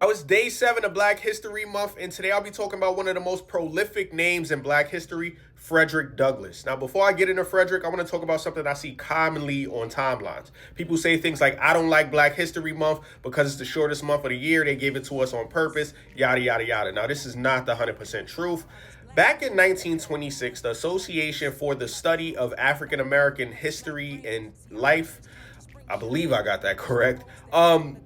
It's day 7 of Black History Month, and today I'll be talking about one of the most prolific names in Black history, Frederick Douglass. Now, before I get into Frederick, I want to talk about something I see commonly on timelines. People say things like, I don't like Black History Month because it's the shortest month of the year. They gave it to us on purpose, yada, yada, yada. Now, this is not the 100% truth. Back in 1926, the Association for the Study of African American History and Life, I believe I got that correct.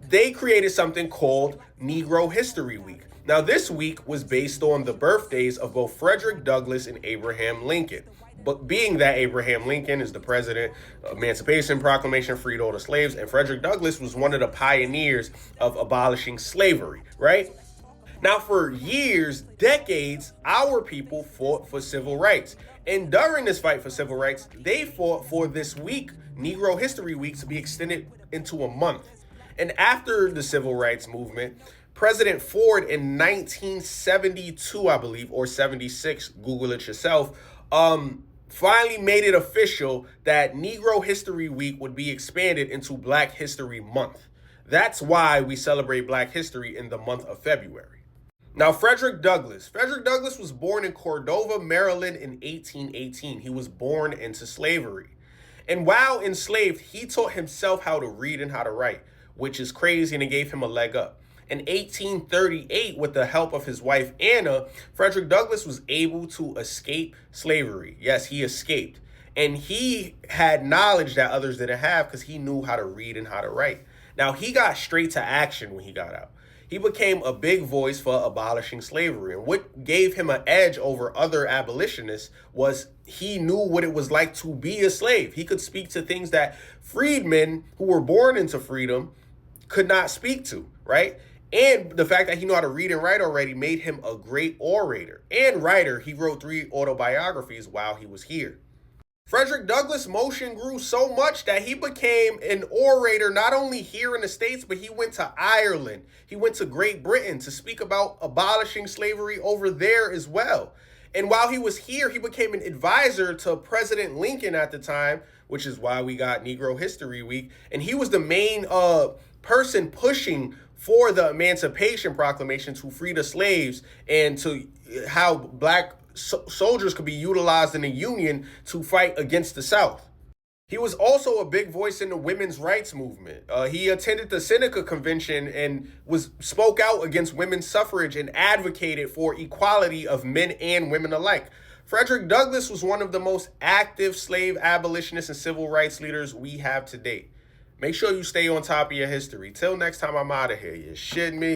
They created something called Negro History Week. Now, this week was based on the birthdays of both Frederick Douglass and Abraham Lincoln. But being that Abraham Lincoln is the president, Emancipation Proclamation freed all the slaves, and Frederick Douglass was one of the pioneers of abolishing slavery, right? Now, for years, decades, our people fought for civil rights. And during this fight for civil rights, they fought for this week, Negro History Week, to be extended into a month. And after the civil rights movement, President Ford in 1972, I believe, or 76, Google it yourself, finally made it official that Negro History Week would be expanded into Black History Month. That's why we celebrate Black history in the month of February. Now, Frederick Douglass. Frederick Douglass was born in Cordova, Maryland in 1818. He was born into slavery. And while enslaved, he taught himself how to read and how to write, which is crazy, and it gave him a leg up. In 1838, with the help of his wife Anna, Frederick Douglass was able to escape slavery. Yes, he escaped. And he had knowledge that others didn't have because he knew how to read and how to write. Now, he got straight to action when he got out. He became a big voice for abolishing slavery. And what gave him an edge over other abolitionists was he knew what it was like to be a slave. He could speak to things that freedmen who were born into freedom could not speak to, right? And the fact that he knew how to read and write already made him a great orator and writer. He wrote 3 autobiographies while he was here. Frederick Douglass' motion grew so much that he became an orator not only here in the States, but he went to Ireland. He went to Great Britain to speak about abolishing slavery over there as well. And while he was here, he became an advisor to President Lincoln at the time, which is why we got Negro History Week. And he was the main person pushing for the Emancipation Proclamation to free the slaves and to how black soldiers could be utilized in the Union to fight against the South. He was also a big voice in the women's rights movement. He attended the Seneca Convention and spoke out against women's suffrage and advocated for equality of men and women alike. Frederick Douglass was one of the most active slave abolitionists and civil rights leaders we have to date. Make sure you stay on top of your history. Till next time, I'm out of here. You shitting me?